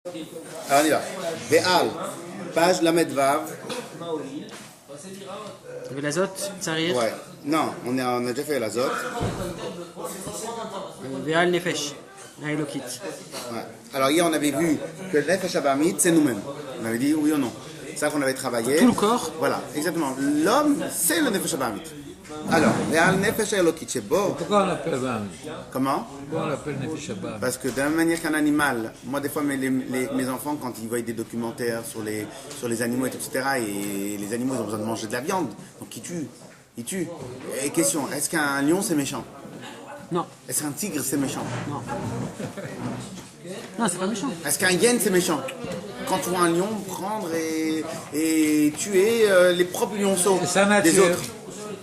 Alors on y va. Ve'al, page Lamed Vav. l'azote, tsarir. Ouais. Non, on a déjà fait l'azote. Ve'al nefesh, l'elokit. Ouais. Alors hier on avait vu que le Nefesh Abamit c'est nous-mêmes. On avait dit oui ou non. C'est ça qu'on avait travaillé. Tout le corps. Voilà, exactement. L'homme c'est le Nefesh Abamit. Alors, Ve'al Nefesh Elokit c'est beau. Pourquoi on l'appelle Bamit? Comment? Pourquoi on l'appelle Nefesh Bamit? Parce que de la même manière qu'un animal, moi des fois mes enfants quand ils voient des documentaires sur les animaux et tout, etc. Et les animaux ils ont besoin de manger de la viande, donc ils tuent. Et question, est-ce qu'un lion c'est méchant? Non. Est-ce qu'un tigre c'est méchant? Non. Non, c'est pas méchant. Est-ce qu'un hyène c'est méchant? Quand tu vois un lion prendre et tuer les propres lionceaux C'est sa nature. des autres.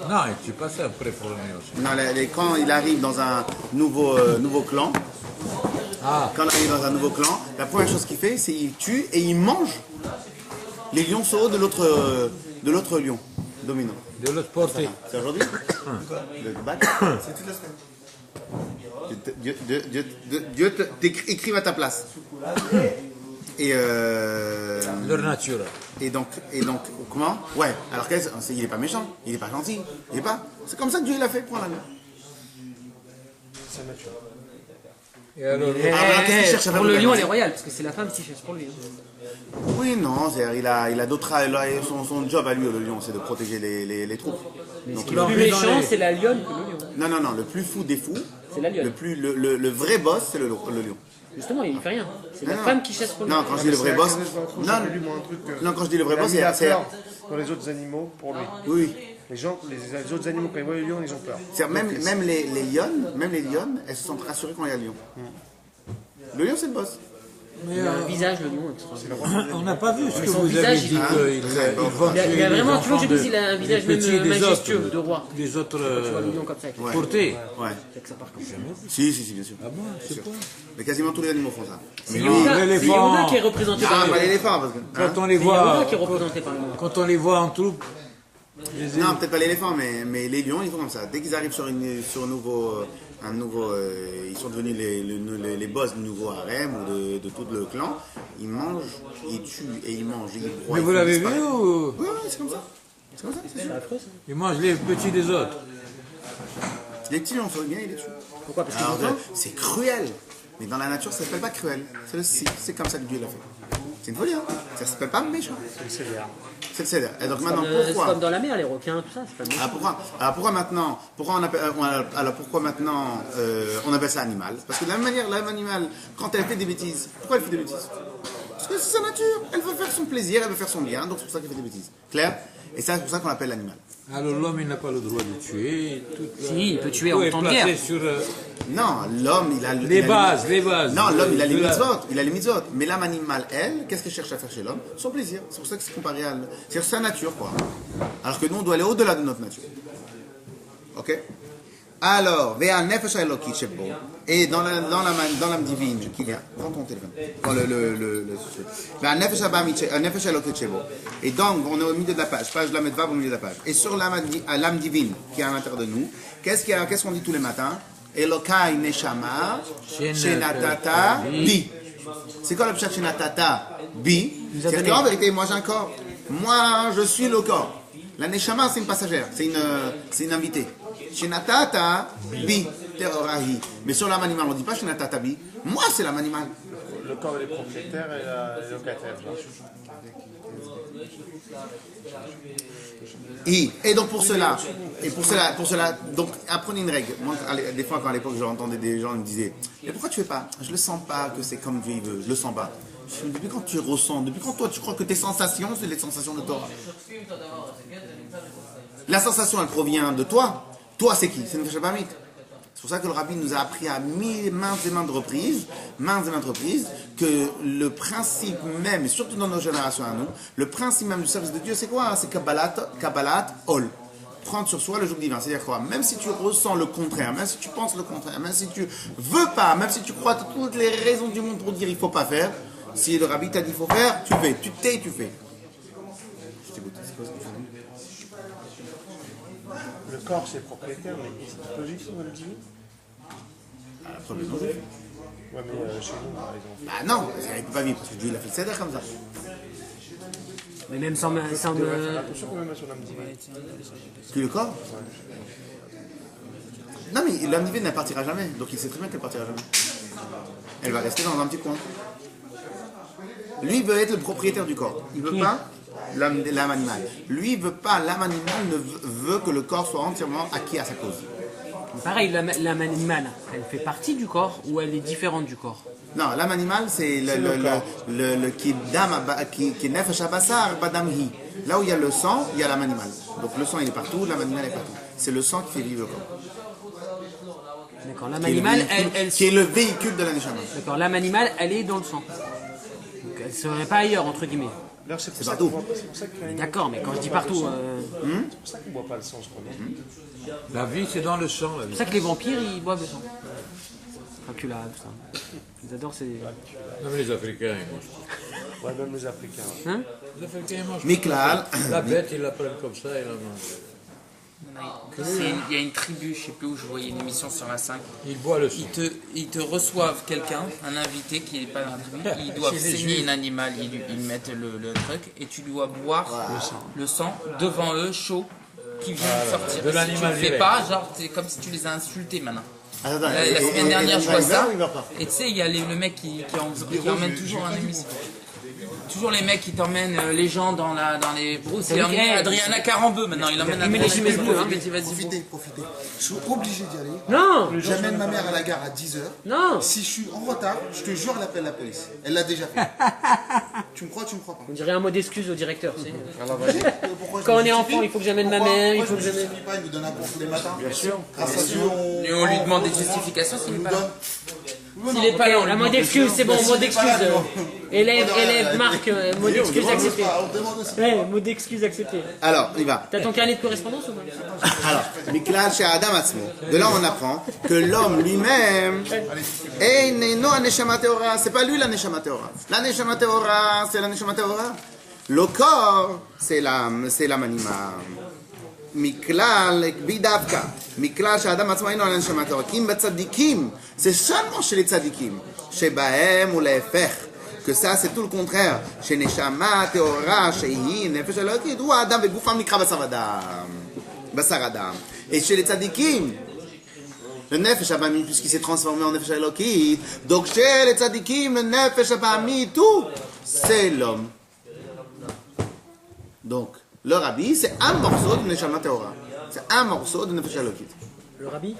Non, il ne tue pas ça après pour le aussi. Non, quand il arrive dans un nouveau clan, quand il arrive dans un nouveau clan, la première chose qu'il fait, c'est qu'il tue et il mange les lionceaux de l'autre lion dominant. De l'autre portée. C'est aujourd'hui? Le bac? C'est toute la semaine. Dieu t'écrive à ta place. Et Leur nature. Et donc, comment? Ouais, alors il est pas méchant, il est pas gentil, il est pas. C'est comme ça que Dieu l'a fait pour la vie. Et alors, qu'est-ce qu'il cherche à faire Pour le le lion, gars? elle est royale, parce que c'est la femme qui cherche pour lui. Oui, non, il a d'autres. Son job à lui, le lion, c'est de protéger les troupes. Donc, Le plus méchant, c'est la lionne que le lion. non, le plus fou des fous, C'est la lionne. le vrai boss, c'est le lion. Justement, il fait rien. C'est la Non. femme qui chasse pour lui. Non, quand je dis le vrai boss. Non, quand je dis le vrai boss, c'est. Dans les autres animaux, pour lui. Oui. Les autres animaux, quand ils voient le lion, ils ont peur. C'est même les lionnes, elles se sentent rassurées quand il y a le lion. Le lion, c'est le boss. Il a un visage, le lion. on n'a pas vu ce que son vous visage, avez dit il- qu'il va tuer Il a les vraiment, tu vois, enfants je dis, il a un des visage même petits, des majestueux autres, de roi. des autres Tu vois le lion comme ça. avec les- portées. Ouais. avec ça part comme ça. Si, bien sûr. Ah bon, c'est pas. Mais quasiment tous les animaux font ça. Mais Non, lui, C'est l'éléphant. Yoda qui est représenté par ah, le pas lion. l'éléphant, parce que. Quand on les C'est Yoda voit, qui est représenté par le lion. quand on les voit en troupe, Non, peut-être pas l'éléphant, mais les lions, ils font comme ça. Dès qu'ils arrivent sur un nouveau, ils sont devenus les boss du nouveau harem ou de tout le clan. Ils mangent, ils tuent et ils mangent. Ils broient, mais ils vous font l'avez vu disparaître. ou Oui, c'est comme ça. C'est comme ça, c'est sûr. ils mangent les petits des autres? Les petits lions sont bien, ils les tuent. Pourquoi? Parce qu'ils Alors, ont faim. c'est cruel. Mais dans la nature, ça s'appelle pas cruel. C'est comme ça que Dieu l'a fait. C'est une folie, hein. Ça s'appelle pas méchant. C'est le céder. Et donc maintenant, C'est pourquoi? comme dans la mer, les requins, tout ça. C'est pas méchant. Pourquoi maintenant on appelle ça animal? Parce que de la même manière, l'âme animale, quand elle fait des bêtises, pourquoi elle fait des bêtises? Parce que c'est sa nature. Elle veut faire son plaisir, elle veut faire son bien, donc c'est pour ça qu'elle fait des bêtises. Clair? Et ça, c'est pour ça qu'on l'appelle l'animal. Alors l'homme, il n'a pas le droit de tuer. Si, il peut tuer Tout en est temps de placé guerre. sur Non, l'homme, il a les bases. Non, l'homme, il a les De la- mitzvot. Il a les mitzvot. Mais l'âme animale, elle, qu'est-ce qu'elle cherche à faire chez l'homme? Son plaisir. C'est pour ça que c'est comparé à. C'est sa nature, quoi. Alors que nous, on doit aller au-delà de notre nature. Ok? Alors, Ve'al nefesh elokit shebo. Et dans l'âme divine qui vient. Prends ton téléphone. Dans Ve'al nefesh elokit shebo. Et donc, on est au milieu de la page de la Medvav au milieu de la page. Et sur l'âme divine qui est à l'intérieur de nous, qu'est-ce qu'on dit tous les matins? Elokai neshama shenatata bi. C'est quoi le pshat shenatata bi? C'est qu'en vérité, moi j'ai un corps. Moi, je suis le corps. La neshama, c'est une passagère, c'est une invitée. Shenatata bi terorahi. Mais sur l'âme animale, on ne dit pas shenatata bi. Moi, c'est l'âme animale. Le corps est propriétaire et les locataires. Et donc pour cela, donc apprenez une règle. Moi, des fois, quand à l'époque j'entendais des gens me disaient, mais pourquoi tu fais pas? Je le sens pas que c'est comme Dieu il veut. Je le sens pas. Je dis, depuis quand tu ressens? Depuis quand toi tu crois que tes sensations c'est les sensations de Torah? La sensation elle provient de toi. Toi c'est qui? C'est Nefesh Abamit. C'est pour ça que le rabbi nous a appris à maintes et maintes reprises, que le principe même, et surtout dans nos générations à nous, le principe même du service de Dieu, c'est quoi? C'est Kabbalat Ol. Prendre sur soi le joug divin. C'est-à-dire quoi? Même si tu ressens le contraire, même si tu penses le contraire, même si tu veux pas, même si tu crois toutes les raisons du monde pour dire il faut pas faire, si le rabbi t'a dit il faut faire, tu fais. Tu t'es, tu fais. Je t'écoute. C'est quoi ce que tu dis? Le corps, c'est propriétaire, mais c'est logique, ça, on le dit. La preuve est dans le Ouais, mais chez nous, par exemple. Bah non, elle ne peut pas vivre parce que Dieu il a fait le céder comme ça. Mais même sans Attention quand même à son âme divine. Puis le corps. Non mais l'âme divine ne partira jamais, donc il sait très bien qu'elle partira jamais. Elle va rester dans un petit coin. Lui veut être le propriétaire du corps. Il veut pas l'âme animale. Lui veut pas, l'âme animale veut que le corps soit entièrement acquis à sa cause. pareil, l'âme animale, elle fait partie du corps ou elle est différente du corps? Non, l'âme animale, c'est le qui nefesh habasar badamhi. Là où il y a le sang, il y a l'âme animale. Donc le sang il est partout, l'âme animale est partout. C'est le sang qui fait vivre le corps. D'accord, l'âme animale, Qui est le véhicule de la neshama. D'accord, l'âme animale, elle est dans le sang. Donc elle ne serait pas ailleurs, entre guillemets. D'ailleurs, c'est pour C'est ça partout. qu'on voit- c'est pour ça que- D'accord, mais quand je dis partout, c'est pour ça qu'on ne boit pas le sang, je crois. La vie, c'est dans le sang. La c'est vie. pour ça que les vampires, ils boivent le sang. Dracula, tout ça. Ils adorent ces... Même les Africains, ils mangent. Ouais, même les Africains. Hein? Les Africains, ils mangent. Miklal. La bête, ils la prennent comme ça et la mangent. Il y a une tribu, je sais plus où je voyais une émission sur la 5. Ils boivent le sang. Ils te reçoivent quelqu'un, un invité qui n'est pas dans la tribu. Ils doivent C'est les saigner Juifs. un animal, ils mettent le truc et tu dois boire le sang devant eux, chaud, qui vient de sortir. de Si tu l'animal le fais direct. pas, genre, c'est comme si tu les as insultés maintenant. Attends, La semaine dernière, je vois ça. Il meurt pas. Et tu sais, il y a le mec qui emmène toujours un émission. Toujours les mecs qui t'emmènent les gens dans les brousses. Il a emmené Adriana Carambeu maintenant. Il emmène met les chemises bleues, hein. Vas-y, Profitez. Je suis obligé d'y aller. Non! J'amène ma mère à la gare à 10h. Non! Si je suis en retard, je te jure, elle appelle la police. Elle l'a déjà fait. Tu me crois, tu me crois pas. On dirait un mot d'excuse au directeur, tu sais. Pourquoi je Quand me on est justifie enfant, il faut que j'amène ma mère, il faut que je j'amène... justifie pas, il nous donne un cours tous les matins. Bien sûr. Grâce à Dieu, on lui demande des justifications s'il on n'est nous pas là. donne. S'il n'est pas là, on La lui mot demande. d'excuse, c'est bon, Mais mot s'il est pas là, d'excuse. non. Élève, Marc, mot d'excuse accepté. On demande aussi. Ouais, mot d'excuse accepté. Alors, il va. T'as ton carnet de correspondance ou pas? Alors, Miklal chez Adam Atzmo. De là, on apprend que l'homme lui-même, c'est pas lui la Neshama Teora. La Neshama Teora, c'est la Neshama Teora. Le corps, c'est l'âme animale. Miklal, bidavka. Miklal chez Adam Atzmo, la Neshama Teora. Kim betzadikim, c'est seulement chez les tzadikim. Chez Bahem ou les Fech. Que ça, c'est tout le contraire. Chez Neshama, Teora, chez Hi, Nefesh Elokit, ou Adam et Goufam Nikra Basar Adam. Et chez les tzadikim, le Nefesh Abami, puisqu'il s'est transformé en Nefesh Elokit, donc chez les tzadikim, le Nefesh Abami, tout, c'est l'homme. Donc, le Rabbi, c'est un morceau de Neshama Teora. C'est un morceau de Nefesh Elokit. Le rabbi?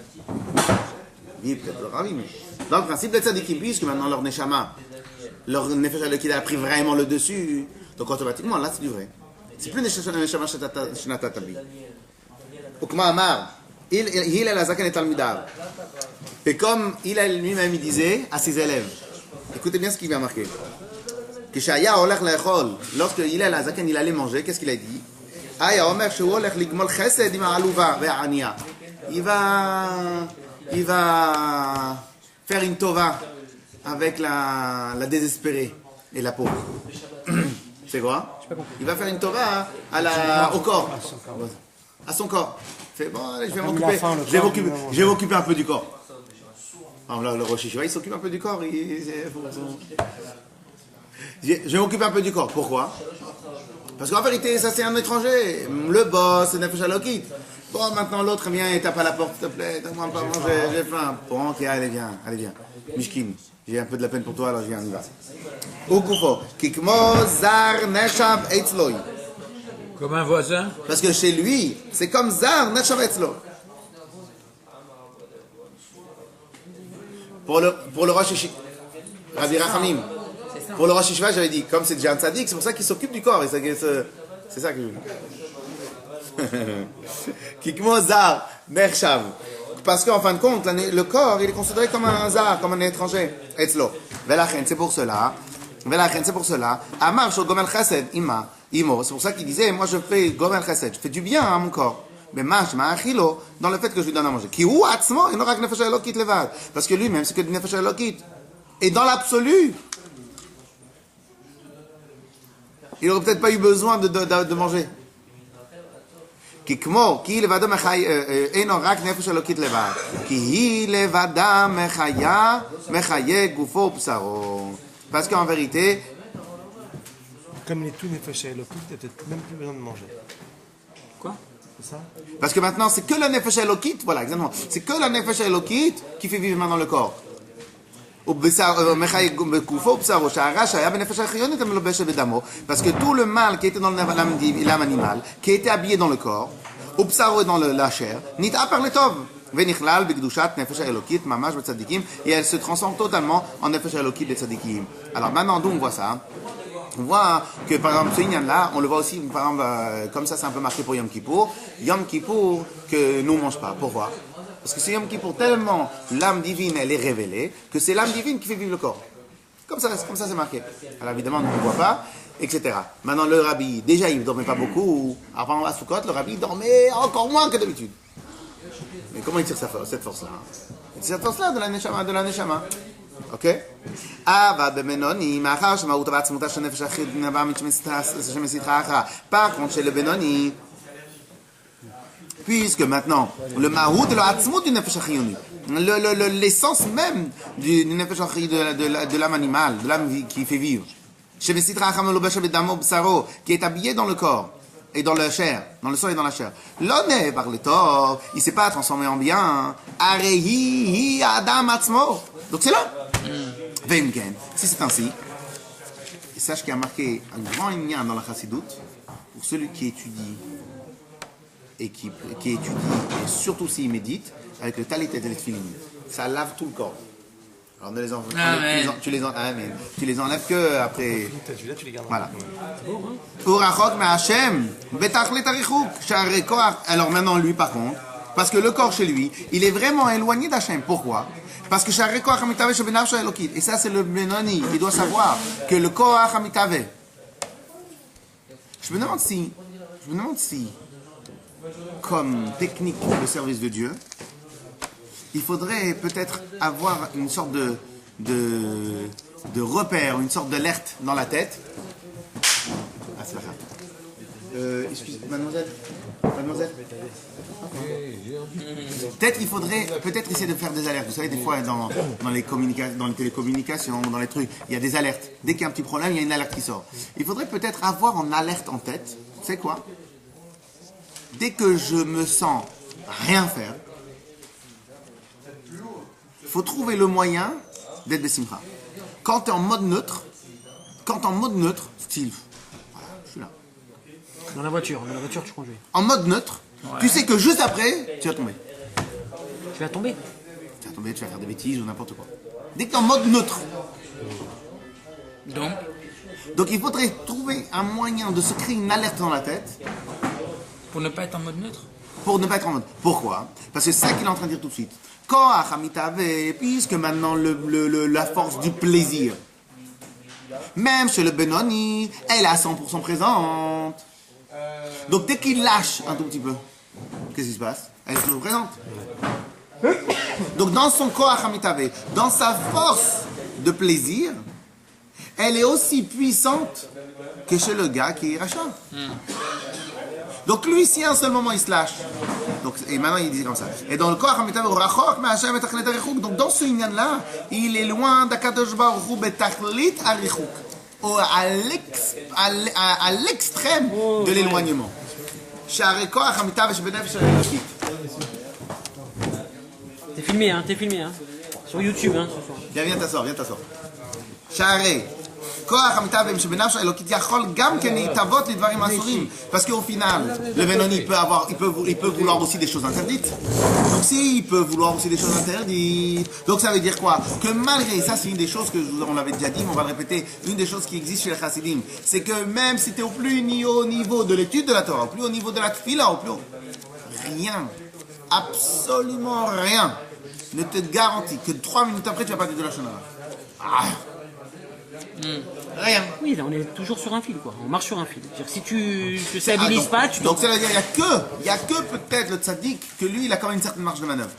Oui, peut-être le Rabbi, mais dans le principe, les tzadikim, puisque maintenant leur Neshama, leur Nefesh Elokit a pris vraiment le dessus, donc automatiquement, là, c'est du vrai. C'est plus Neshama Shenatatabi. Ukma Amar, il a Zaken et Talmidav. Et comme il lui-même il disait à ses élèves, écoutez bien ce qu'il vient marquer. Que Shaya Olech Lechol, lorsque il a Zaken, il allait manger, qu'est-ce qu'il a dit? Aya Omer Shu Olech Ligmol Chesed Ima Aluva Ve'ania. Il va faire une tova avec la désespérée et la pauvre. C'est quoi? Il va faire une tova au corps. À son corps. Fait, bon, allez, je vais m'occuper un peu du corps. Alors, là, le Rosh Hashanah, il s'occupe un peu du corps. Je vais m'occuper un peu du corps. Pourquoi? Parce qu'en vérité, ça c'est un étranger. Le boss, c'est Nefesh Elokit. Bon, maintenant l'autre vient et tape à la porte, s'il te plaît. Donne-moi pas manger, j'ai faim. Bon, ok, allez, viens. Mishkin, j'ai un peu de la peine pour toi, alors je viens, on y va. Ukufo, Kikmo Zar Neshav Eitzloi. Comme un voisin. Parce que chez lui, c'est comme Zar Neshav Eitzlo. Pour le Rosh Hashiva, Rabbi Rachamim. Pour le Rosh Hashiva, j'avais dit, comme c'est déjà un tzaddik, c'est pour ça qu'il s'occupe du corps. Et c'est ça que je veux dire. Kikmo Zar Neshav. Parce qu'en fin de compte, le corps, il est considéré comme un zar, comme un étranger. Etzlo. Velachen, c'est pour cela. Amar shel gomel chesed ima. Imo. C'est pour ça qu'il disait, moi je fais gomel chesed, je fais du bien à mon corps. Mais mashma achilo, dans le fait que je lui donne à manger. Ki hu atzmo, il n'aura que nefesh elokit levad. Parce que lui-même, c'est que du nefesh elokit. Et dans l'absolu, il n'aurait peut-être pas eu besoin de manger. כי כמו, כי היא לבדה אינו רק נפש אלוקית לבד, כי היא לבדה מחיה גופו ובשרו. Parce qu'en vérité, Comme il est tout nefesh elokit, il n'y a peut-être même plus besoin de manger. Quoi? C'est ça? parce que maintenant c'est que la nefesh elokit, voilà exactement, c'est que la nefesh elokit qui fait vivre maintenant le corps. Parce que tout le mal qui était dans l'âme animale, qui était habillé dans le corps, et dans la chair, et elle se transforme totalement en nefesh elokit de tzadikim. Alors maintenant d'où on voit ça? On voit que par exemple ce Inyan-là, on le voit aussi, par exemple, comme ça c'est un peu marqué pour Yom Kippour, que nous on ne mange pas. Pourquoi? Parce que c'est Yom Kippour, tellement l'âme divine elle est révélée, que c'est l'âme divine qui fait vivre le corps. Comme ça c'est marqué. Alors évidemment, nous on ne voit pas, etc. Maintenant le rabbi, déjà il ne dormait pas beaucoup, avant la Soukot, le rabbi dormait encore moins que d'habitude. Mais comment il tire cette force-là? Il tire cette force-là de la Neshama. Ok? Par contre, chez le Benoni, puisque maintenant, le mahout est l'atzmout du nefesh achiyoni, l'essence même du nefesh achiyoni de l'âme animale, de l'âme qui fait vivre, qui est habillé dans le corps et dans la chair, dans le sang et dans la chair. L'honneur par le tort, il ne s'est pas transformé en bien. Arehi adam atzmo. Donc c'est là. Vemken. Si c'est ainsi, et sache qu'il y a marqué un grand lien dans la Chassidut pour celui qui étudie et qui étudie et surtout s'il médite avec le talit et le tefillin. Ça lave tout le corps. Alors ne les enlèves, tu les enlèves que après. Tu les gardes. Voilà. Urachok me'Hashem betachlit arichuk sha'arei koach. Alors maintenant lui par contre, parce que le corps chez lui, il est vraiment éloigné d'Hachem. Pourquoi? Parce que sha'arei koach hamitaveh shebenafsho elokit. Et ça c'est le Benoni qui doit savoir que le koach hamitaveh. Je me demande si, comme technique de service de Dieu, il faudrait peut-être avoir une sorte de repère, une sorte d'alerte dans la tête. Ah, c'est pas grave. Excusez, mademoiselle. Peut-être il faudrait essayer de faire des alertes. Vous savez, des fois dans les télécommunications, dans les trucs, il y a des alertes. Dès qu'il y a un petit problème, il y a une alerte qui sort. Il faudrait peut-être avoir en alerte en tête. C'est quoi? Dès que je me sens rien faire, il faut trouver le moyen d'être besimcha. Quand tu es en mode neutre, style, voilà, je suis là. Dans la voiture tu conduis. En mode neutre, tu sais que juste après, tu vas tomber. Tu vas tomber. Tu vas faire des bêtises ou n'importe quoi. Dès que tu es en mode neutre. Donc il faudrait trouver un moyen de se créer une alerte dans la tête. Pour ne pas être en mode neutre. Pourquoi? Parce que c'est ça qu'il est en train de dire tout de suite. Koach hamitaveh, puisque maintenant la force du plaisir, même chez le Benoni, elle est à 100% présente. Donc dès qu'il lâche un tout petit peu, qu'est-ce qui se passe? Elle est toujours présente. Donc dans son koach hamitaveh, dans sa force de plaisir, elle est aussi puissante que chez le gars qui est rachat. Donc lui, si à un seul moment il se lâche, donc, et maintenant il dit comme ça. Et dans le corps, donc dans ce Inyan-là, il est loin d'Akadosh Baruch Hu betachlit arichuk, à l'extrême de l'éloignement. T'es filmé, hein. Sur YouTube, ce soir. Viens t'asseoir. Parce qu'au final, le Benoni peut vouloir aussi des choses interdites. Donc s'il peut vouloir aussi des choses interdites, donc ça veut dire quoi? Que malgré ça, c'est une des choses que on l'avait déjà dit, mais on va le répéter, une des choses qui existe chez les Chassidim, c'est que même si tu es au plus haut niveau de l'étude de la Torah, au plus haut niveau de la Tfila, rien, absolument rien, ne te garantit que 3 minutes après tu vas pas dire de la Shonara. Rien. Oui, là, on est toujours sur un fil, quoi. On marche sur un fil. C'est-à-dire, si tu te stabilises pas, tu donc, ça veut dire, il y a que peut-être le tzaddik, que lui, il a quand même une certaine marge de manœuvre.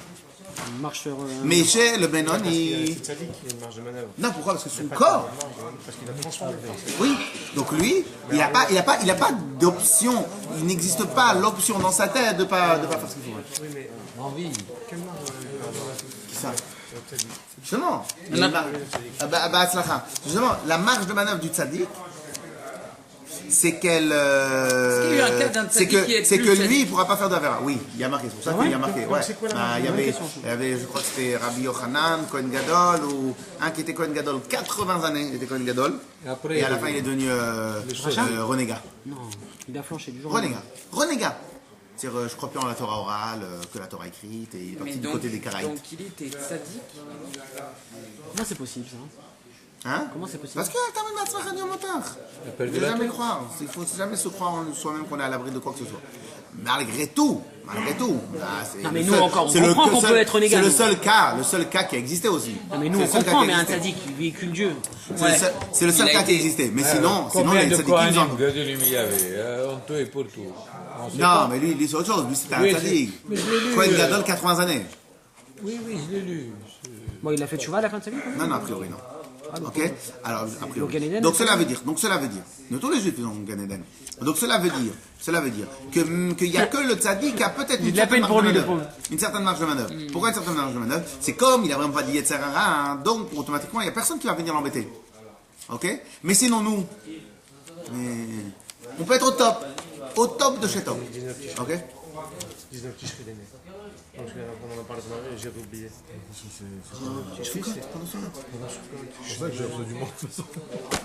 Il marche sur. Mais chez le Benoni, C'est Tzadik qui a une marge de manœuvre. non, pourquoi? Parce que son corps, Parce qu'il a transformé. oui. Donc lui, il n'a pas d'option. Il n'existe pas l'option dans sa tête de pas faire ce qu'il faut. Oui, mais Envie. quelle marge de manœuvre Ça. Tzadik? Justement, Il y en a- justement, la marge de manœuvre du tzaddik, c'est qu'elle, qu'il y a eu un cas d'un tzaddik qui est c'est plus que tzaddik? lui, il pourra pas faire de Avera. Oui, il y a marqué, c'est pour ça qu'il y a marqué. Ouais. c'est quoi la Bah, marge il y avait, je crois que c'était Rabbi Yochanan, Kohen Gadol, ou un qui était Kohen Gadol 80 années, il était Kohen Gadol, Et après, et à la fin il est devenu renégat. Non, il a flanché du jour. Renégat. C'est-à-dire, je crois plus en la Torah orale que la Torah écrite, et il est Mais parti du côté des Caraïbes. donc il était sadique. Comment c'est possible ça? Hein? Comment c'est possible? Parce que t'as même la tzrach motar. Appelle Il de faut la jamais tête. croire. Il faut jamais se croire en soi-même qu'on est à l'abri de quoi que ce soit. Malgré tout. C'est Non, mais le nous seul- encore, on c'est le comprend qu'on seul- peut être renégat, C'est le nous. seul cas qui a existé aussi. Non, mais nous C'est on le seul cas comprend, qui mais a un existé. tzaddik qui véhicule Dieu. C'est le seul Il a cas qui a été- existé. Mais sinon, Combien les de tzaddikim, ils Kohanim ont- Gedolim il y avait en tout et pour tout. On sait Non, pas. mais lui c'est autre chose. Lui, c'était un Oui, tzaddik. mais je l'ai lu, Kohen Gadol, 80 années. Oui, je l'ai lu. Bon, il a fait tchouva à la fin de sa vie quoi. Non, a priori, non. Ok. Alors, a Au priori. Gan Eden, Donc cela veut dire, nous tous les juifs ils ont Gan Eden. Donc cela veut dire qu'il n'y a que le tzaddik qui a peut-être Il a de la peine pour lui, le pauvre. une certaine marge de manœuvre. Pourquoi une certaine marge de manœuvre? C'est comme il a vraiment pas dit Yetzer Hara, hein, donc automatiquement il n'y a personne qui va venir l'embêter. Ok. Mais sinon nous, on peut être au top de chez top. Ok. 19 Tishri d'aîné. Donc, on en a parlé pendant la j'ai oublié. Tishri,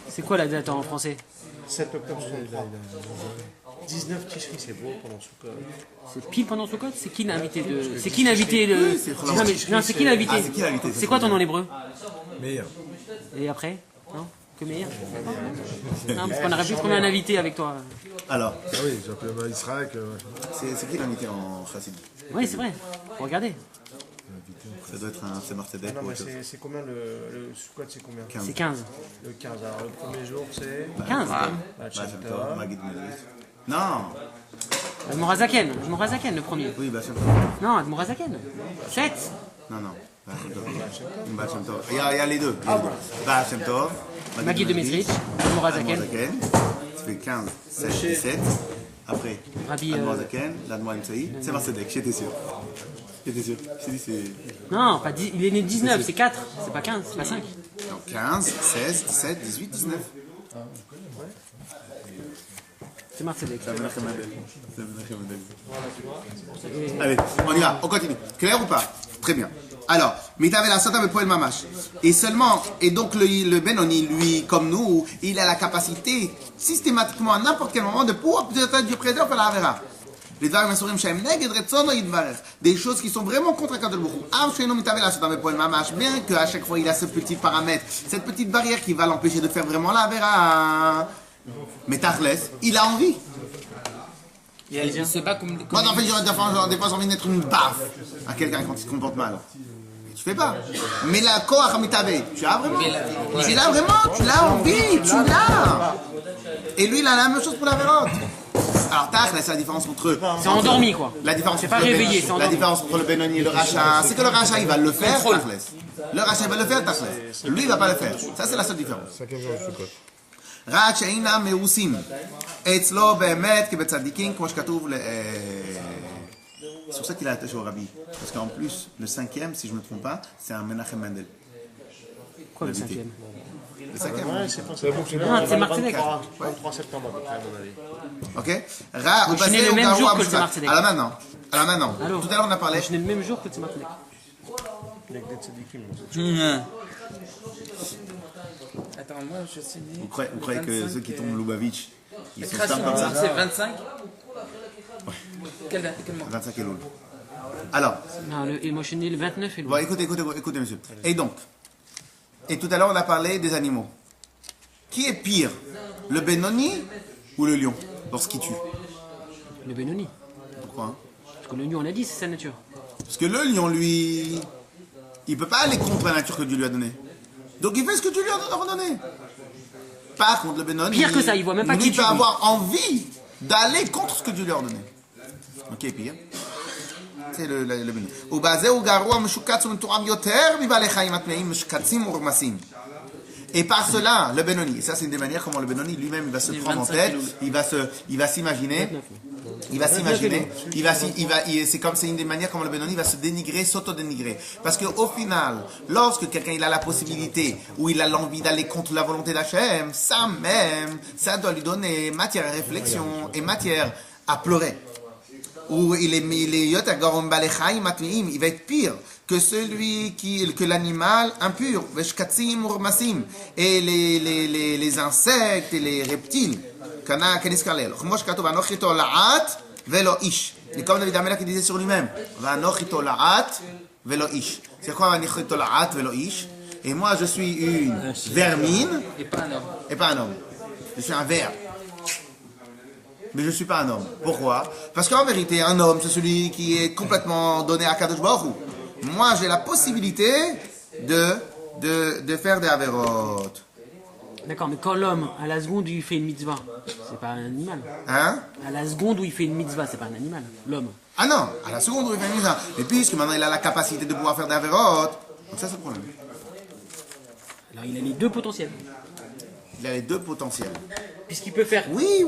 C'est quoi la date en français? 7 octobre 63. 19 Tishri, c'est beau pendant Soukot. C'est pile pendant Sukkot? C'est qui l'invité de. C'est qui l'invité le. Oui, c'est Roland. Non, mais non, c'est qui l'invité? Ah, c'est qui l'invité? C'est quoi ton nom en hébreu? Meilleur. Et après? Non? Que meilleur? Non, parce qu'on aurait pu trouver un invité avec toi. Alors, Ah oui, j'appelle Israël. c'est qui l'invité en chassid? Oui, c'est vrai. Regardez. Ça doit être un c'est Marcedek Non, ou mais autre chose. c'est combien le Soukot, c'est combien? 15. C'est 15. Le 15. Alors, le premier jour, c'est. 15. Bachem Tov, Maggid Medris. Non. Admorazaken. Admorazaken, le premier. Oui, Bachem Tov. Non, Admorazaken. 7. Non. Bachem Tov. Bachem Tov. Il y a les deux. Bachem Tov. Maguide de Mesrich. Admorazaken. Admorazaken. Ça fait 15, 16, 17. Après, Rabbi, Admorazaken, l'Admor Imsaï. C'est Marcedek, j'étais sûr. Je t'ai dit, c'est. Non, pas 10, il est né 19, c'est 4. C'est pas 15, c'est pas 5. Non, 15, 16, 17, 18, 19. C'est Marcedek. Allez, on y va, on continue. Clair ou pas? Très bien. Alors, Mitavel Asata me poel mamash. Et donc le Benoni, lui, comme nous, il a la capacité, systématiquement, à n'importe quel moment, de pouvoir peut-être du président faire la Avera. Les dvarim asurim shem neged retzono yitvarech. Des choses qui sont vraiment contre Akadosh Baruch Hu. Av sheino mitavel asota me poel mamash. Bien qu'à chaque fois il a ce petit paramètre, cette petite barrière qui va l'empêcher de faire vraiment la Avera. Mais Tachles, il a envie. Je sais pas comment. Moi, en fait, des fois, j'ai envie de mettre une baffe à quelqu'un quand il se comporte mal. Mais tu fais pas. Mais la koach mitavel, tu as vraiment. Tu l'as vraiment, tu l'as envie, tu l'as. Et lui, il a la même chose pour la Avera. Alors, Tachles, c'est la différence entre eux. C'est endormi, quoi. La différence C'est entre pas le réveillé, Ben- c'est la endormi. différence entre le Benoni et le Racha, c'est que le Racha il va le faire, Tachles. Le Racha il va le faire, Tachles. Lui il va pas le faire. Ça c'est la seule différence. 5e jour de Sukkot. רק שאינם מאוסים אצלו באמת כבצדיקים כמו שכתוב c'est pour ça qu'il a attaché au rabbi parce qu'en plus le 5e si je me trompe pas c'est un Menachem Mendel. Quoi le 5e? Le 5e Ouais, c'est pas ça. Non, c'est Marcedek. 23 septembre, à peu près, à mon avis. ok Ra Donc, je suis né le même jour que c'est Marcedek. alors maintenant Allô. tout à l'heure on a parlé Je suis né le même jour que c'est Marcedek. Avec des tzadikim. Attends, moi je suis né. vous croyez que ceux qui tombent Lubavitch ils sont Création stars comme ça c'est 25. Quel mois? 25 Elul. Alors Non, et moi je suis né le 29 et le. bon, écoutez, monsieur. Et donc, et tout à l'heure, on a parlé des animaux. Qui est pire, le Benoni ou le lion, lorsqu'il tue? Le Benoni. Pourquoi hein? Parce que le lion, on a dit, c'est sa nature. Parce que le lion, lui, il peut pas aller contre la nature que Dieu lui a donnée. Donc il fait ce que Dieu lui a ordonné. Par contre, le Benoni... Pire que ça, il voit même pas lui qui peut tue, lui. avoir envie d'aller contre ce que Dieu lui a ordonné. Donc qui est pire? c'est le Benoni. ובזה הוא גרוע משוקץ ומתועב יותר מבעלי חיים הטמאים משוקצים ורמסים. Et par cela, le Benoni, et ça c'est une des manières comment le Benoni lui-même il va se prendre en tête, il va s'imaginer, c'est comme c'est une des manières comment le Benoni va se dénigrer, s'auto-dénigrer. Parce qu'au final, lorsque quelqu'un il a la possibilité ou il a l'envie d'aller contre la volonté d'Hachem, ça même, ça doit lui donner matière à réflexion et matière à pleurer. Ou il va être pire que que l'animal impur, et les insectes et les reptiles. Et comme David Amelach qui disait sur lui-même, c'est quoi et moi je suis une vermine et pas un homme. Je suis un ver. Mais je ne suis pas un homme. Pourquoi? Parce qu'en vérité, un homme, c'est celui qui est complètement donné à Kadosh Baruch Hu. Moi, j'ai la possibilité de faire des averot. D'accord, mais quand l'homme, à la seconde où il fait une mitzvah, c'est pas un animal. Hein? À la seconde où il fait une mitzvah, c'est pas un animal, l'homme. Ah non, à la seconde où il fait une mitzvah. Et puisque maintenant il a la capacité de pouvoir faire des averot, donc ça c'est le problème. Alors il a les deux potentiels. Il a les deux potentiels. Puisqu'il peut faire... Oui,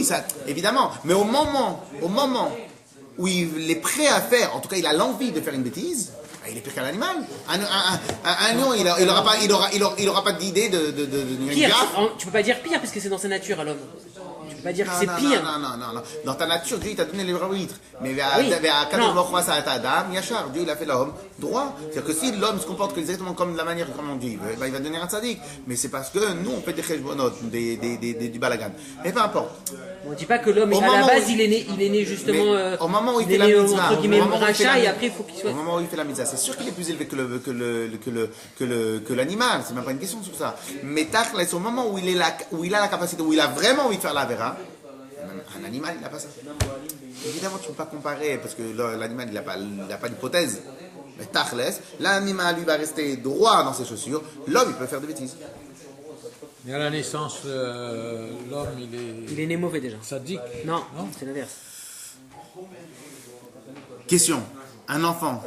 ça, évidemment. Mais au moment où il est prêt à faire, en tout cas il a l'envie de faire une bêtise, il est pire qu'un animal. Un lion, il aura pas d'idée de pire, tu peux pas dire pire parce que c'est dans sa nature à l'homme. Tu peux pas dire que c'est pire. Non. Dans ta nature, Dieu il t'a donné les arbitres. Mais Dieu il a fait l'homme droit. C'est-à-dire que si l'homme se comporte exactement comme la manière comment Dieu veut, il va devenir un tzaddik. Mais c'est parce que nous on fait des cheshbonot, du balagan. Mais peu importe. On ne dit pas que l'homme, à la base, il est né justement. Au moment où il fait la mitzvah, rachat, et après il faut qu'il soit. Au moment où il fait la mitzvah, c'est sûr qu'il est plus élevé que l'animal. C'est même pas une question sur ça. Mais Tachles, au moment où il a la capacité, où il a vraiment envie de faire la vera, un animal, il n'a pas ça. Évidemment, tu ne peux pas comparer parce que l'animal, il n'a pas d'hypothèse. Mais Tachles, l'animal, lui, va rester droit dans ses chaussures. L'homme, il peut faire des bêtises. Mais à la naissance, l'homme, il est né mauvais déjà. Sadique. Non, c'est l'inverse. Question. Un enfant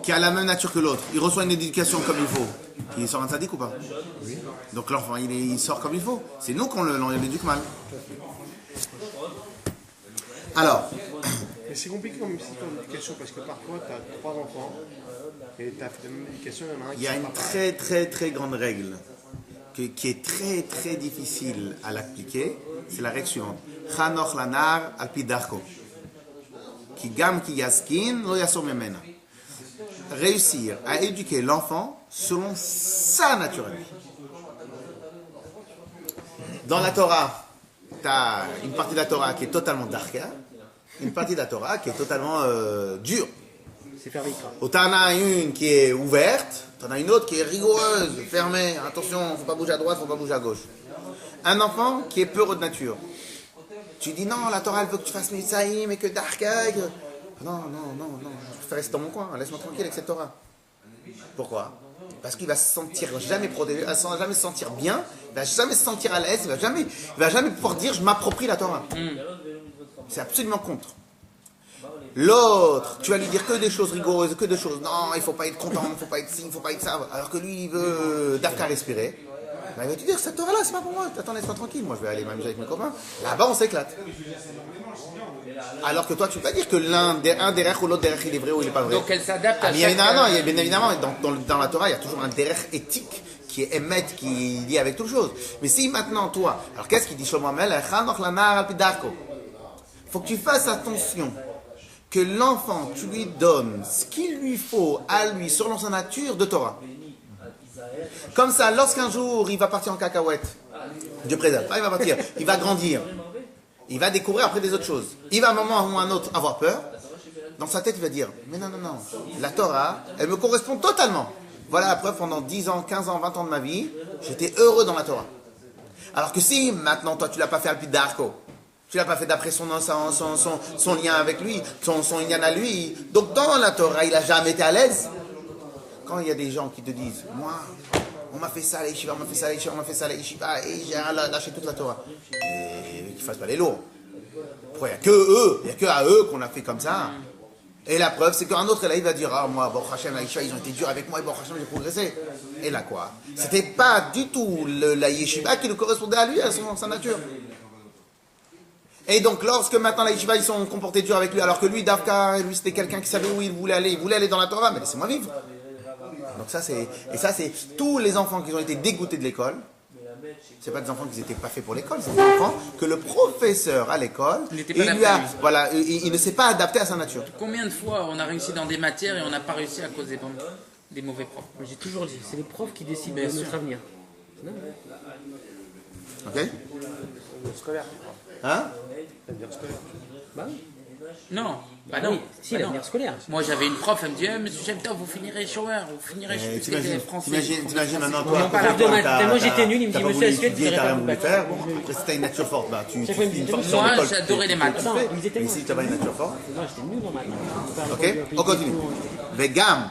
qui a la même nature que l'autre, il reçoit une éducation comme il faut. Il sort un sadique ou pas? Oui. Donc l'enfant, il sort comme il faut. C'est nous qu'on l'éduque mal. Alors. Mais c'est compliqué comme éducation parce que parfois tu as 3 enfants. Et tu as fait la même éducation, il y a une très très très grande règle qui est très très difficile à l'appliquer. C'est la règle suivante. Chanoch lanar al pi darko. Ki gam ki yaskin lo yasor memena. Réussir à éduquer l'enfant selon sa nature. Dans la Torah, tu as une partie de la Torah qui est totalement darka, une partie de la Torah qui est totalement dure. C'est t'en as une qui est ouverte, t'en as une autre qui est rigoureuse, fermée. Attention, faut pas bouger à droite, faut pas bouger à gauche. Un enfant qui est peureux de nature. Tu dis non, la Torah elle veut que tu fasses Mitzaïm et que Darka. Non, je préfère rester dans mon coin, laisse-moi tranquille avec cette Torah. Pourquoi? Parce qu'il va se sentir jamais protégé, il va jamais se sentir bien, il va jamais se sentir à l'aise, il va jamais pouvoir dire je m'approprie la Torah. C'est absolument contre. L'autre, tu vas lui dire que des choses rigoureuses, que des choses. Non, il ne faut pas être content, il ne faut pas être ci, il ne faut pas être ça. Alors que lui, il veut Darka respirer. Ben, il va te dire, cette Torah-là, c'est pas pour moi. Attends, laisse-moi tranquille. Moi, je vais aller m'amuser avec mes copains. Là-bas, on s'éclate. Alors que toi, tu ne peux pas dire que un derech ou l'autre derech, il est vrai ou il n'est pas vrai. Donc, elle s'adapte à chaque... Non, bien évidemment, dans la Torah, il y a toujours un derech éthique qui est émet, qui est lié avec toute chose. Mais si maintenant, toi, alors qu'est-ce qu'il dit Shlomo HaMelech? Il faut que tu fasses attention que l'enfant, tu lui donnes ce qu'il lui faut à lui, selon sa nature de Torah. Comme ça, lorsqu'un jour, il va partir en cacahuète, Dieu préserve, il va partir, il va grandir, il va découvrir après des autres choses. Il va à un moment ou à un autre avoir peur. Dans sa tête, il va dire, mais non, la Torah, elle me correspond totalement. Voilà la preuve, pendant 10 ans, 15 ans, 20 ans de ma vie, j'étais heureux dans la Torah. Alors que si, maintenant, toi, tu l'as pas fait à Pi d'Arco, tu l'as pas fait d'après son lien avec lui, son lien à lui. Donc dans la Torah, il n'a jamais été à l'aise. Quand il y a des gens qui te disent, moi, on m'a fait ça à la yeshiva, on m'a fait ça à la yeshiva, et j'ai lâché toute la Torah. Et qu'ils ne fassent pas les lourds. Pourquoi il n'y a que eux, il n'y a que à eux qu'on a fait comme ça. Et la preuve, c'est qu'un autre, là, il va dire, ah, moi, bon, Hachem, Aïcha, ils ont été durs avec moi, et bon, Hachem, j'ai progressé. Et là, quoi? C'était pas du tout la yeshiva qui lui correspondait à lui, à sa nature. Et donc, lorsque maintenant la yeshiva, ils sont comportés durs avec lui, alors que lui, Davka, lui, c'était quelqu'un qui savait où il voulait aller dans la Torah, mais laissez-moi vivre. Donc ça, c'est tous les enfants qui ont été dégoûtés de l'école. C'est pas des enfants qui n'étaient pas faits pour l'école, c'est des enfants que le professeur à l'école, il ne s'est pas adapté à sa nature. Combien de fois on a réussi dans des matières et on n'a pas réussi à cause des mauvais profs? J'ai toujours dit, c'est les profs qui décident de notre avenir. Ok? Scolaire. Hein? L'avenir scolaire. Bah oui. Non, bah Ah non. oui, si, Bah non. l'avenir scolaire. Moi j'avais une prof, elle me dit Monsieur Cheptov, vous finirez chômeur, vous finirez T'imagines maintenant, toi, Moi j'étais nul, il me dit Monsieur Assiette, vous t'as n'allez rien pas voulu vous faire. Après, si t'as une nature forte, bah, tu Chaque fois, il me une disait, force moi, sur l'école. j'adorais les maths. Attends, ils étaient Mais si t'as pas une nature forte. Moi j'étais nul en maths. Ok? On continue. Vegam.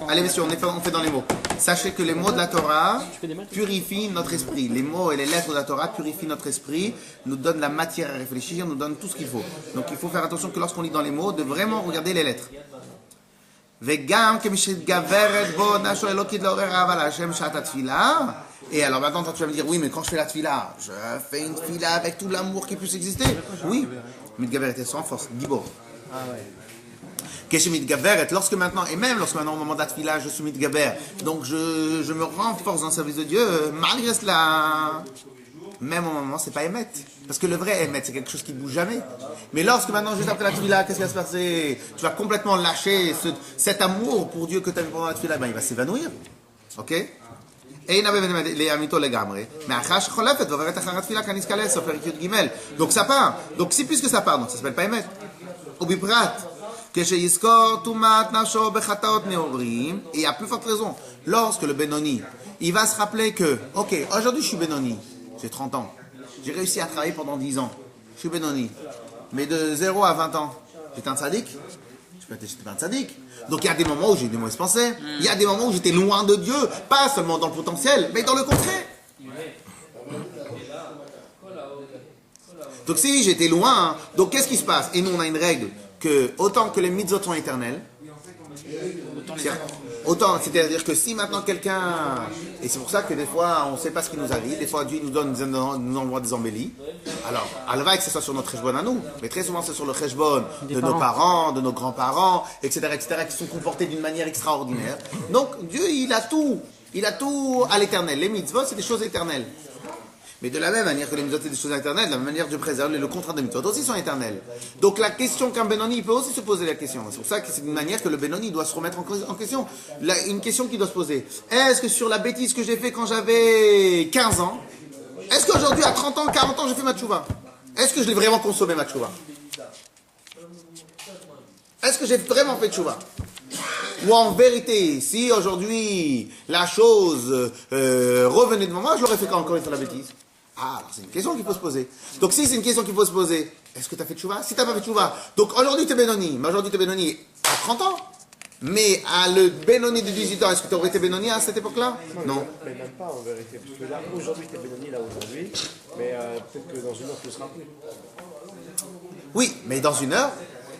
Allez, messieurs, on fait dans les mots. Sachez que les mots de la Torah purifient notre esprit. Les mots et les lettres de la Torah purifient notre esprit, nous donnent la matière à réfléchir, nous donnent tout ce qu'il faut. Donc il faut faire attention que lorsqu'on lit dans les mots, de vraiment regarder les lettres. Et alors maintenant, tu vas me dire, oui, mais quand je fais la tfila, je fais une tfila avec tout l'amour qui puisse exister. Oui, mitgaveret est sans force, gibor. Lorsque maintenant, et même lorsque maintenant au moment de la tfila, je suis mitgaber, donc je me renforce dans le service de Dieu, malgré cela, même au moment, c'est pas émet. Parce que le vrai émet, c'est quelque chose qui ne bouge jamais. Mais lorsque maintenant, juste après la tfila, qu'est-ce qui va se passer? Tu vas complètement lâcher cet amour pour Dieu que tu as vu pendant la tfila, ben, il va s'évanouir. Ok? Donc ça part. Donc si puisque ça part, donc ça s'appelle pas émet. Et à plus forte raison, lorsque le Benoni, il va se rappeler que, ok, aujourd'hui je suis Benoni, j'ai 30 ans, j'ai réussi à travailler pendant 10 ans, je suis Benoni, mais de 0 à 20 ans, j'étais un tzaddik, j'étais pas un tzaddik. Donc il y a des moments où j'ai eu des mauvaises pensées, il y a des moments où j'étais loin de Dieu, pas seulement dans le potentiel, mais dans le contraire. Donc si j'étais loin, donc qu'est-ce qui se passe? Et nous on a une règle, que autant que les mitzvot sont éternels, c'est-à-dire que si maintenant quelqu'un, et c'est pour ça que des fois on ne sait pas ce qu'il nous arrive, des fois Dieu nous envoie des embellis, alors alva que ce soit sur notre cheshbon à nous, mais très souvent c'est sur le cheshbon de nos parents, de nos grands-parents, etc., qui sont comportés d'une manière extraordinaire. Donc Dieu il a tout à l'éternel. Les mitzvot c'est des choses éternelles. Mais de la même manière que les mitzvot c'est des choses éternelles, de la même manière Dieu préserve le contrat de mitzvot aussi sont éternels. Donc la question qu'un Benoni il peut aussi se poser la question. C'est pour ça que c'est une manière que le Benoni doit se remettre en question. Une question qu'il doit se poser. Est-ce que sur la bêtise que j'ai fait quand j'avais 15 ans, est-ce qu'aujourd'hui à 30 ans, 40 ans j'ai fait ma tchouva? Est-ce que je l'ai vraiment consommé ma tchouva? Est-ce que j'ai vraiment fait tchouva? Ou en vérité, si aujourd'hui la chose revenait devant moi, je l'aurais fait encore une fois la bêtise. Ah, alors c'est une question qu'il faut se poser. Donc si c'est une question qu'il faut se poser, est-ce que tu as fait tchouva? Si tu n'as pas fait tchouva, donc aujourd'hui tu es Benoni, mais aujourd'hui tu es Benoni à 30 ans. Mais à le Benoni de 18 ans, est-ce que tu aurais été Benoni à cette époque-là? Non. Mais même pas en vérité, parce que là, aujourd'hui tu es Benoni, là aujourd'hui, mais peut-être que dans une heure tu ne seras plus. Oui, mais dans une heure,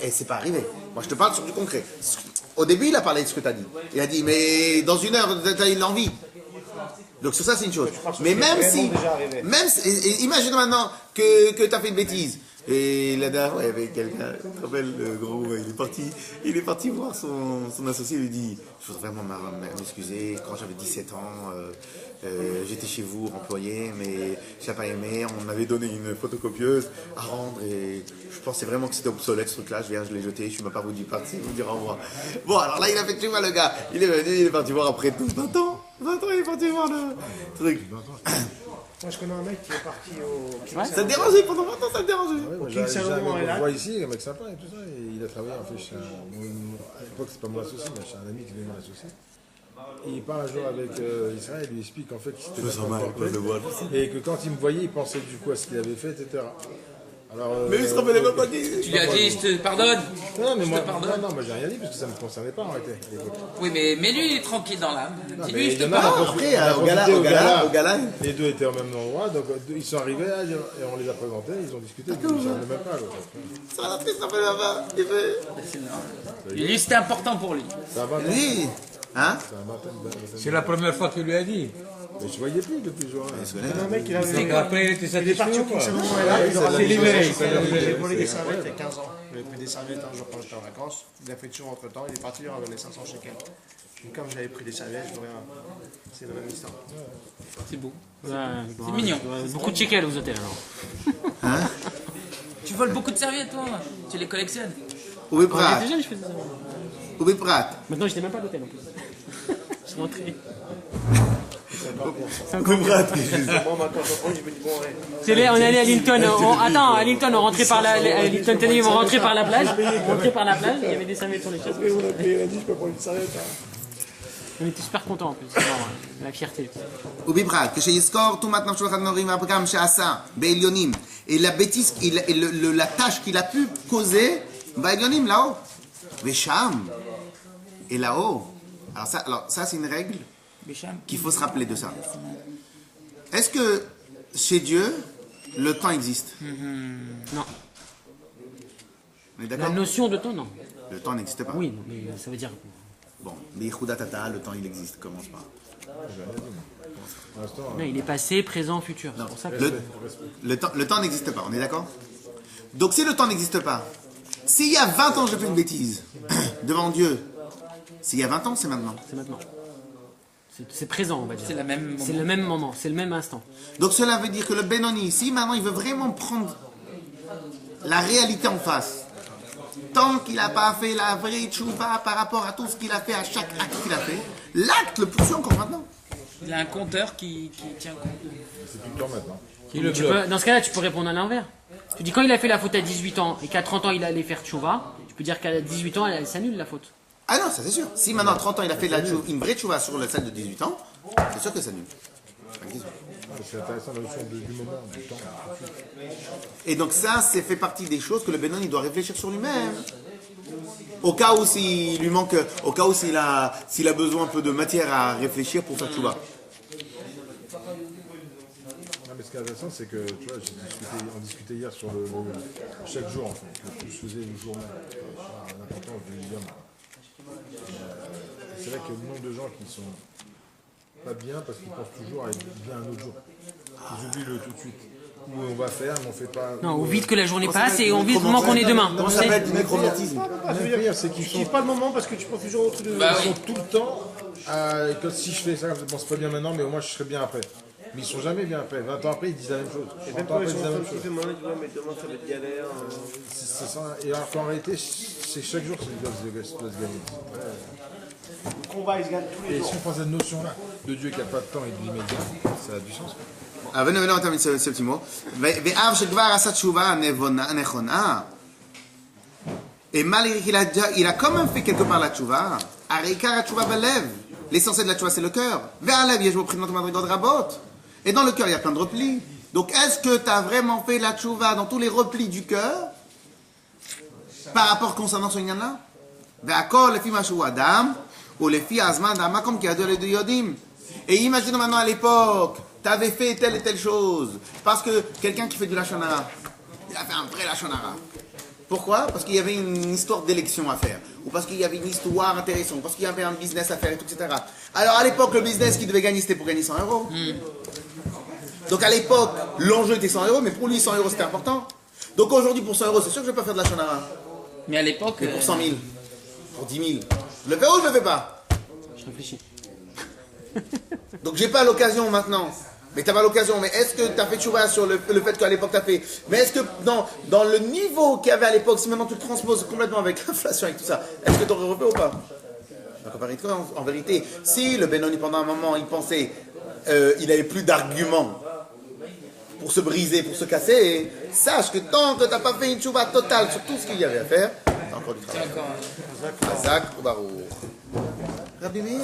et c'est pas arrivé. Moi je te parle sur du concret. Au début il a parlé de ce que tu as dit. Il a dit, mais dans une heure tu as eu l'envie. Donc sur ça c'est une chose. Mais même si, imagine maintenant que tu as fait une bêtise. Et la dernière fois il y avait quelqu'un, tu te rappelles, le gros, il est parti voir son associé, il lui dit, je voudrais vraiment m'excuser, quand j'avais 17 ans, j'étais chez vous, employé, mais j'ai pas aimé, on m'avait donné une photocopieuse à rendre et je pensais vraiment que c'était obsolète ce truc-là, je l'ai jeté, je suis même pas vous dire au revoir. Bon alors là il a fait, tu vois le gars, il est venu, il est parti voir après 20 ans, il est parti voir le truc. Moi je connais un mec qui est parti au... Ça te dérangeait pendant 20 ans, ça te dérangeait? Je vois ici, un mec sympa et tout ça, et il a travaillé en fait chez à l'époque c'est pas mon associé, mais chez un ami qui devait mon associé. Et il parle un jour avec Israël, il lui explique qu'en fait c'était et que quand il me voyait, il pensait du coup à ce qu'il avait fait, etc. Alors, Mais il se rappelait même pas qui. Tu lui as dit, je te pardonne. non, mais Je moi, te pardonne. non, moi j'ai rien dit parce que ça ne me concernait pas en réalité. à l'époque. Oui, mais lui, il est tranquille dans l'âme. Non, mais Dis-lui, je il te y en a, pardonne. Après, on a au gala, profité au gala. Les deux étaient au même endroit, donc ils sont arrivés là, et on les a présentés, ils ont discuté, ils ne savaient même pas. Quoi. Ça va, il se rappelle là-bas. Il fait. Lui, c'était important pour lui. Ça va, Lui. Hein? ça va, C'est la première fois qu'il lui a dit. mais je voyais plus depuis ce jour-là. Un mec, il Et après, il était satisfait parti ou au pas? Kinsano, et là, il aura C'est libéré. J'ai volé des serviettes il y a 15 ans. J'avais pris des serviettes un jour quand j'étais en vacances. Il a fait toujours entre temps. Il est parti, il a ramené 500 shekels. Et comme j'avais pris des serviettes, je voulais c'est la même histoire. C'est beau. C'est mignon. Beaucoup de shekels aux hôtels alors. Tu voles beaucoup de serviettes, toi. Tu les collectionnes. Où est Quand Prat? j'étais jeune, je faisais ça. Où est Prat? Maintenant, j'étais même pas à l'hôtel en plus. Je suis rentré. Moi, maintenant, je me dis, bon, ouais. C'est là, on est allé à Linton. Attends, à Linton, on rentrait par la. À Linton, ils vont rentrer par la plage. On rentrait par la plage, il y avait des serviettes sur les chaises. On a payé, il a dit, je peux prendre une serviette. On était super contents en plus. C'est marrant, la fierté. ובפרט, כשיזכור תומת נפשו אחד נורים והפגם שעשה בעליונים, et la bêtise, la tâche qu'il a pu causer בעליונים, là-haut. ושם, et là-haut. Alors ça c'est une règle Bécham. qu'il faut se rappeler de ça. Est-ce que chez Dieu, le temps existe? Non. On est La d'accord? notion de temps, non. Le temps n'existe pas. Oui, non, mais ça veut dire. Bon, mais Tata, le temps il existe, commence par. Pour l'instant, Non, il est passé, présent, futur. C'est pour ça que. Le temps n'existe pas, on est d'accord? Donc si le temps n'existe pas, s'il y a 20 ans je fais une bêtise devant Dieu, s'il y a 20 ans c'est maintenant. C'est maintenant. C'est présent, on va dire. C'est la même C'est le même moment, c'est le même instant. Donc cela veut dire que le Benoni, si maintenant il veut vraiment prendre la réalité en face, tant qu'il n'a pas fait la vraie tchouva par rapport à tout ce qu'il a fait, à chaque acte qu'il a fait, l'acte le poursuit encore maintenant. Il a un compteur qui tient compte. c'est tout le temps maintenant. Qui le Tu bloque? peux- dans ce cas-là, tu peux répondre à l'inverse. Tu dis quand il a fait la faute à 18 ans et qu'à 30 ans il allait faire tchouva, tu peux dire qu'à 18 ans elle s'annule la faute. Ah non, ça c'est sûr. Si maintenant à 30 ans il a fait une vraie tchouva sur le salle de 18 ans, c'est sûr que ça annule. Pas de question. C'est intéressant la notion du moment, du temps. Et donc ça, c'est fait partie des choses que le Benoni doit réfléchir sur lui-même. Au cas où s'il lui manque, au cas où s'il a besoin un peu de matière à réfléchir pour faire tchouva. Non, mais ce qui est intéressant, c'est que, tu vois, on discutait hier sur chaque jour, en fait, le plus faisait le jour même, l'importance du yom. C'est vrai qu'il y a le nombre de gens qui sont pas bien parce qu'ils pensent toujours à être bien un autre jour. Ils oublient le tout de suite. Ou on va faire, mais on fait pas. Non, on vite que la journée passe et on vit le moment qu'on est demain. Comment On ça sait. s'appelle du micromantisme? Le pire, c'est qu'ils Tu kiffes pas le moment parce que tu prends toujours autre de. Bah sont oui. tout le temps que si je fais ça, je ne pense pas bien maintenant, mais au moins je serai bien après. Mais ils sont jamais bien après. 20 ans après, ils disent la même chose. Et 30 même ans quand après, ils ils disent la sont même chose. kiffés, maintenant, ils disent, ouais, mais demain ça va être galère. C'est ça. Et alors qu'en réalité, c'est chaque jour, c'est une doit se gagner. Le combat, ils se gagnent tous les Et jours. si on prend cette notion-là de Dieu qui n'a pas de temps et de l'immédiat, ça a du sens. Ah, venez, on termine ce petit mot. Ve'av shekvar asa tshuva nechona. Et malgré qu'il a quand même fait quelque part la tchouva, arikar la tchouva balev. L'essentiel de la tchouva c'est le cœur. Ve'alev yeshvo prinot madrigot rabot. Et dans le cœur il y a plein de replis. Donc est-ce que tu as vraiment fait la tchouva dans tous les replis du cœur par rapport concernant ce lien-là? Ve'akol lefi mashu adam ou lefi azman d'amakom ki yadu le yodim. Et imaginons maintenant à l'époque, tu avais fait telle et telle chose. Parce que quelqu'un qui fait du Lachon Hara, il a fait un vrai Lachon Hara. Pourquoi? Parce qu'il y avait une histoire d'élection à faire. Ou parce qu'il y avait une histoire intéressante. Parce qu'il y avait un business à faire, et tout, etc. Alors à l'époque, le business qu'il devait gagner, c'était pour gagner 100 euros. Donc à l'époque, l'enjeu était 100 euros, mais pour lui, 100 euros, c'était important. Donc aujourd'hui, pour 100 euros, c'est sûr que je ne vais pas faire de Lachon Hara. Mais à l'époque. Mais pour 100 000, pour 10 000, je le fais ou je le fais pas? Je réfléchis. Donc j'ai pas l'occasion maintenant. Mais t'as pas l'occasion. Mais est-ce que t'as fait tchouva sur le fait qu'à l'époque t'as fait? Mais est-ce que dans le niveau qu'il y avait à l'époque, si maintenant tu le transposes complètement avec l'inflation et tout ça, est-ce que t'aurais refait ou pas? Donc en vérité, si le Benoni pendant un moment il pensait, il avait plus d'arguments pour se briser, pour se casser, sache que tant que t'as pas fait une tchouva totale sur tout ce qu'il y avait à faire, t'as encore du travail. Azak ou Baruch. Rabbi Meir.